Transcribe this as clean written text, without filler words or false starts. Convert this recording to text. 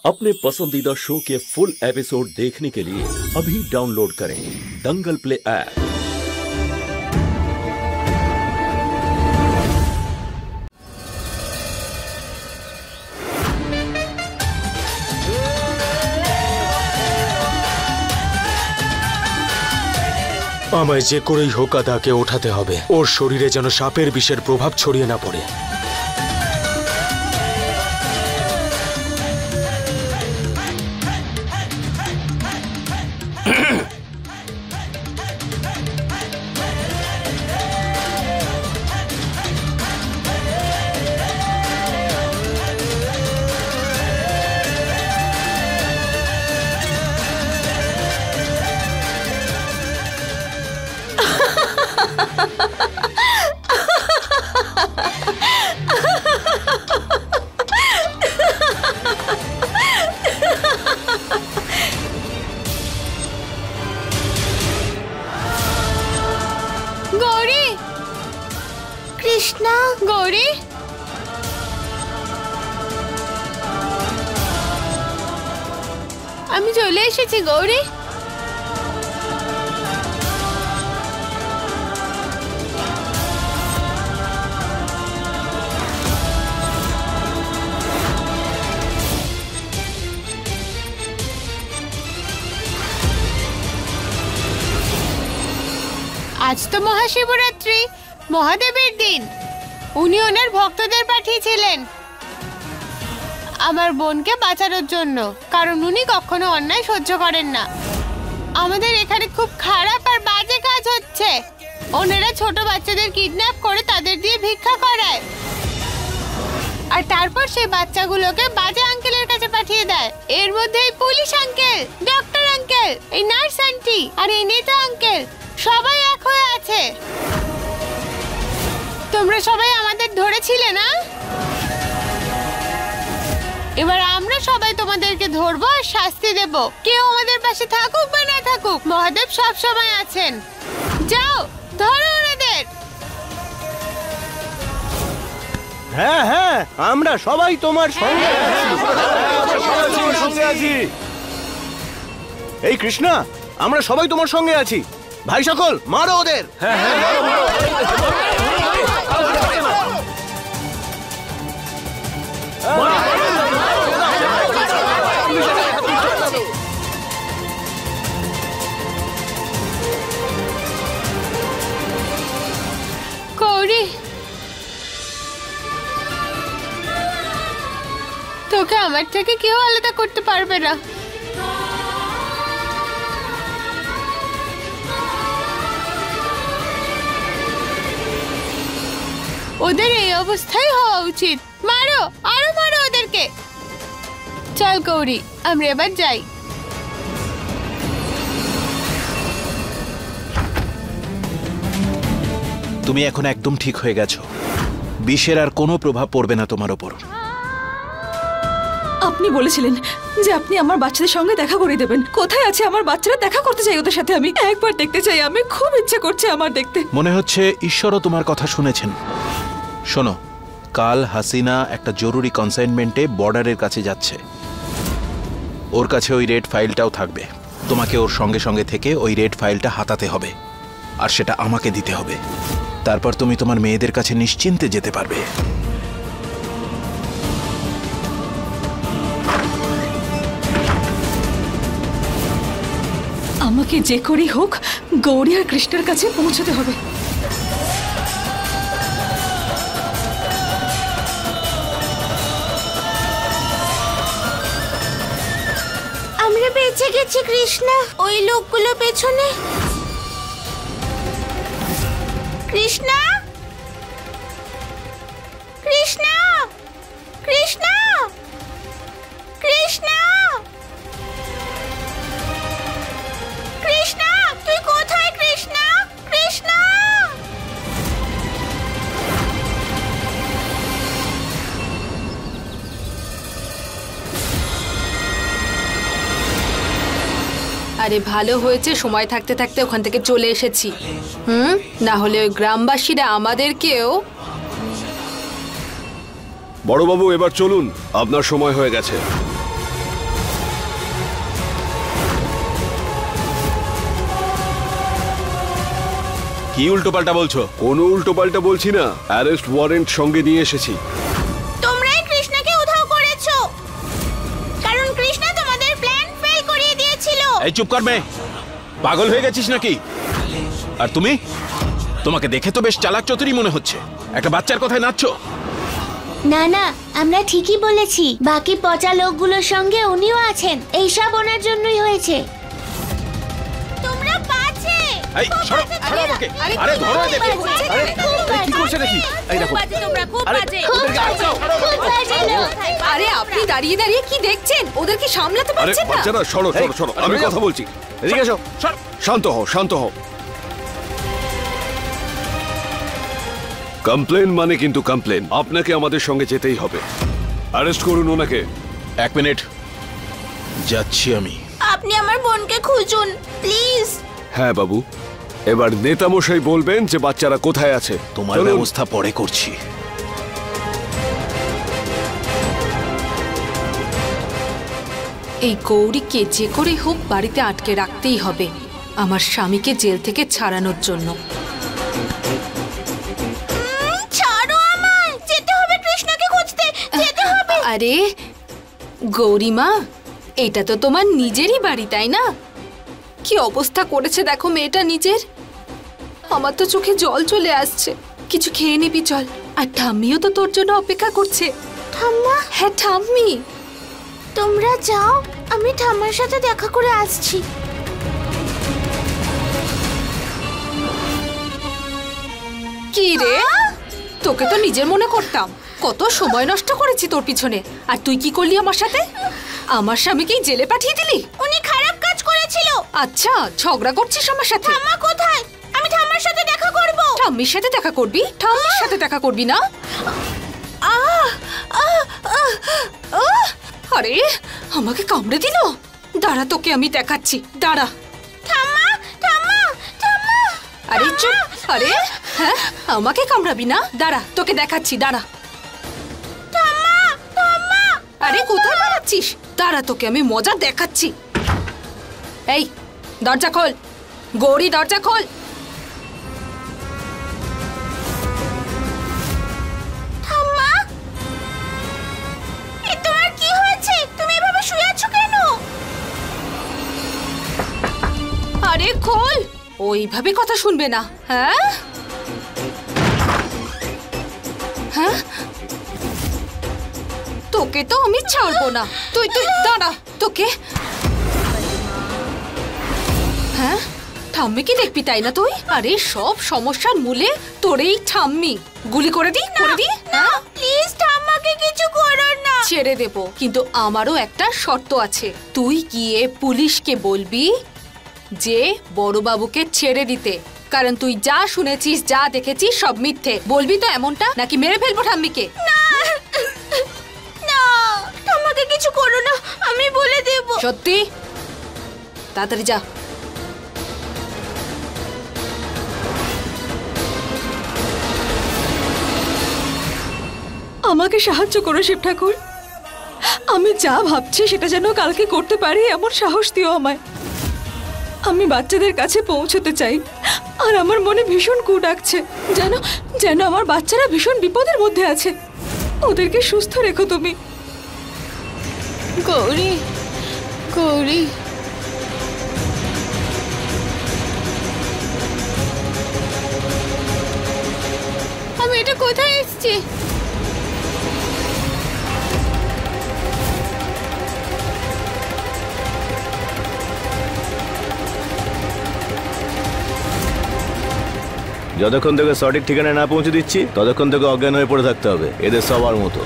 अपने पसंदीदा शो के फुल एपिसोड देखने के लिए अभी डाउनलोड करें दंगल प्ले ऐप। আমায় যে করেই হোক আদাকে ওঠাতে হবে। ওর শরীরে যেন সাপের বিষের প্রভাব ছড়িয়ে না পড়ে। गौरी, कृष्णा, गौरी, আমি চলে এসেছি গৌরী। আজ তো মহাশিবরাত্রি, মহাদেবের দিন। উনি ওনার ভক্তদের পাঠিয়েছিলেন আমার বোনকে বাঁচানোর জন্য, কারণ উনি কখনো অন্যায় সহ্য করেন না। আমাদের এখানে খুব খারাপ আর বাজে কাজ হচ্ছে। ওনারা ছোট বাচ্চাদের কিডন্যাপ করে তাদের দিয়ে ভিক্ষা করায়, আর তারপর সেই বাচ্চাগুলোকে বাজে আঙ্কেলের কাছে পাঠিয়ে দেয়। এর মধ্যে এই পুলিশ আঙ্কেল, ডক্টর আঙ্কেল, এই নার্স আন্টি আর এই নেতা আঙ্কেল সবাই এক হয়ে আছে। তোমরা সবাই আমাদের ধরেছিলে না? এবার আমরা সবাই তোমাদেরকে ধরবো আর শাস্তি দেব। কেউ আমাদের পাশে থাকুক বা না থাকুক, মহাদেব সব সময় আছেন। যাও, ধরো ওনাদের। হ্যাঁ হ্যাঁ, আমরা সবাই তোমার সঙ্গে আছি। এই কৃষ্ণা, আমরা সবাই তোমার সঙ্গে আছি। ভাই সকল, মারো ওদের। গৌরী, তোকে আমার থেকে কেউ আলাদা করতে পারবে না। ওদের এই অবস্থায় হওয়া উচিত। মারো, আরো মারো ওদেরকে। চল গৌরী, আমরা এবার যাই। তুমি এখন একদম ঠিক হয়ে গেছো। বিষের আর কোনো প্রভাব পড়বে না তোমার ওপর। আপনি বলেছিলেন যে আপনি আমার বাচ্চাদের সঙ্গে দেখা করে দেবেন। কোথায় আছে আমার বাচ্চারা? দেখা করতে চাই ওদের সাথে, আমি একবার দেখতে চাই। আমি খুব ইচ্ছা করছে আমার দেখতে। মনে হচ্ছে ঈশ্বরও তোমার কথা শুনেছেন। শোনো, কাল হাসিনা একটা জরুরি কনসাইনমেন্টে বর্ডারের কাছে যাচ্ছে। ওর কাছে ওই রেড ফাইলটাও থাকবে। তোমাকে ওর সঙ্গে সঙ্গে থেকে ওই রেড ফাইলটা হাতাতে হবে, আর সেটা আমাকে দিতে হবে। তারপর তুমি তোমার মেয়েদের কাছে নিশ্চিন্তে যেতে পারবে। আমাকে যে করেই হোক গৌরী আর কৃষ্ণের কাছে পৌঁছতে হবে। আমরা বেঁচে গেছি কৃষ্ণা। ওই লোকগুলো পেছনে। কৃষ্ণা, কৃষ্ণা, কৃষ্ণা, কৃষ্ণা, কৃষ্ণা, তুই কোথায় কৃষ্ণা? কৃষ্ণা, আরে ভালো হয়েছে সময় থাকতে থাকতে ওখান থেকে চলে এসেছি। না হলে ওই গ্রামবাসীরা আমাদেরকেও। বড়বাবু এবার চলুন, আপনার সময় হয়ে গেছে। কি উল্টোপাল্টা বলছো? কোনো উল্টোপাল্টা বলছি না, অ্যারেস্ট ওয়ারেন্ট সঙ্গে নিয়ে এসেছি। তোমরাই কৃষ্ণাকে উধাও করেছো, কারণ কৃষ্ণা তোমাদের প্ল্যান ফেল করিয়ে দিয়েছিল। এই চুপ কর মেয়ে, পাগল হয়ে গেছিস নাকি? আর তুমি, তোমাকে দেখে তো বেশ চালাক চতুরই মনে হচ্ছে, একটা বাচ্চার কথায় নাচছো। না না, আমরা ঠিকই বলেছি। বাকি পচা লোকগুলোর সঙ্গে উনিও আছেন, এইসব ওনার জন্যই হয়েছে। তোমরা বাজে। এই সরো, সরো আমাকে। আরে ধরো এদের। আরে কি করছে নাকি? এই দেখো, তোমরা খুব বাজে। ওদেরকে আটকাও। আরে আপনি দাঁড়িয়ে দাঁড়িয়ে কি দেখছেন? ওদেরকে সামলাতে আরে পারছেন না? বাচ্চারা সরো সরো সরো, আমি কথা বলছি। এদিকে এসো। শান্ত হও, শান্ত হও। কমপ্লেন মানে কিন্তু কমপ্লেন, আপনাকে আমাদের সঙ্গে যেতেই হবে। অ্যারেস্ট করুন ওনাকে। 1 মিনিট, যাচ্ছি আমি। আপনি আমার বোনকে খুঁজুন প্লিজ। হ্যাঁ বাবু, এবার নেতামশাই বলবেন যে বাচ্চারা কোথায় আছে। তোমার চলুন। ব্যবস্থা পরে করছি। এই গৌরীকে যে করে হোক বাড়িতে আটকে রাখতেই হবে আমার স্বামীকে জেল থেকে ছাড়ানোর জন্য। ছাড়ো আমায়, যেতে হবে কৃষ্ণাকে খুঁজতে, যেতে হবে। আরে গৌরীমা, এটা তো তোমার নিজেরই বাড়ি, তাই না? কি অবস্থা করেছে দেখো মেয়েটা নিজের। আমার তো চোখে জল চলে আসছে। কিছু খেয়ে নিবি চল। আর ঠাম্মিও তো তোর জন্য অপেক্ষা করছে। ঠাম্মা, হ্যাঁ ঠাম্মি। তোমরা যাও, আমি ঠাম্মার সাথে দেখা করে আসছি। কি রে, তোকে তো নিজের মনে করতাম, কত সময় নষ্ট করেছি তোর পিছনে। আর তুই কি করলি আমার সাথে? আমার স্বামীকেই জেলে পাঠিয়ে দিলি। উনি খারাপ কাজ করেছিল। আচ্ছা, ঝগড়া করছিস আমার সাথে? ঠাম্মা কোথায়? আমি ঠাম্মার সাথে দেখা করব। ঠাম্মির সাথে দেখা করবি? ঠাম্মির সাথে দেখা করবি না? আরে আমাকে কামড়ে দিল। দাঁড়া, তোকে আমি দেখাচ্ছি, দাঁড়া। ঠাম্মা, ঠাম্মা, ঠাম্মা। আরে চুপ। আরে হ্যাঁ, আমাকে কামড়াবি না? দাঁড়া, তোকে দেখাচ্ছি, দাঁড়া। ঠাম্মা, ঠাম্মা। আরে কোথায় পালাচ্ছিস? দাঁড়া, তোকে আমি মজা দেখাচ্ছি। এই দরজা খোল গৌরী, দরজা খোল। ঠাম্মা, এ তোমার কি হয়েছে? তুমি এভাবে শুয়ে আছো কেন? আরে খোল। ওইভাবে কথা শুনবে না। হ্যাঁ হ্যাঁ, তোকে তো আমি ছাড়বো না। তুই তুই দাঁড়া, তোকে। হ্যাঁ, ঠাম্মিকে দেখবি তাই না তুই? আরে সব সমস্যার মূলে তোর এই ঠাম্মি। গুলি করে দি, করে দি। না প্লিজ, ঠাম্মাকে কিছু করো না। ছেড়ে দেব, কিন্তু আমারও একটা শর্ত আছে। তুই গিয়ে পুলিশকে বলবি যে বড়বাবুকে ছেড়ে দিতে, কারণ তুই যা শুনেছিস, যা দেখেছিস সব মিথ্যে। বলবি তো এমনটা, নাকি মেরে ফেলবো ঠাম্মিকে? না না, ঠাম্মাকে কিছু করো না, আমি বলে দেব। সত্যি? তাড়াতাড়ি যা। আমাকে সাহায্য করো শিব ঠাকুর। আমি যা ভাবছি সেটা যেন কালকে করতে পারি, এমন সাহস দিও আমায়। আমি বাচ্চাদের কাছে পৌঁছতে চাই, আর আমার মনে ভীষণ কু ডাকছে, যেন যেন আমার বাচ্চারা ভীষণ বিপদের মধ্যে আছে। ওদেরকে সুস্থ রেখো তুমি। গৌরী, গৌরী, আমি এটা কোথায় এসেছি? যতক্ষণ থেকে সঠিক ঠিকানায় না পৌঁছে দিচ্ছি ততক্ষণ থেকে অজ্ঞান হয়ে পড়ে থাকতে হবে, এদের সবার মতো।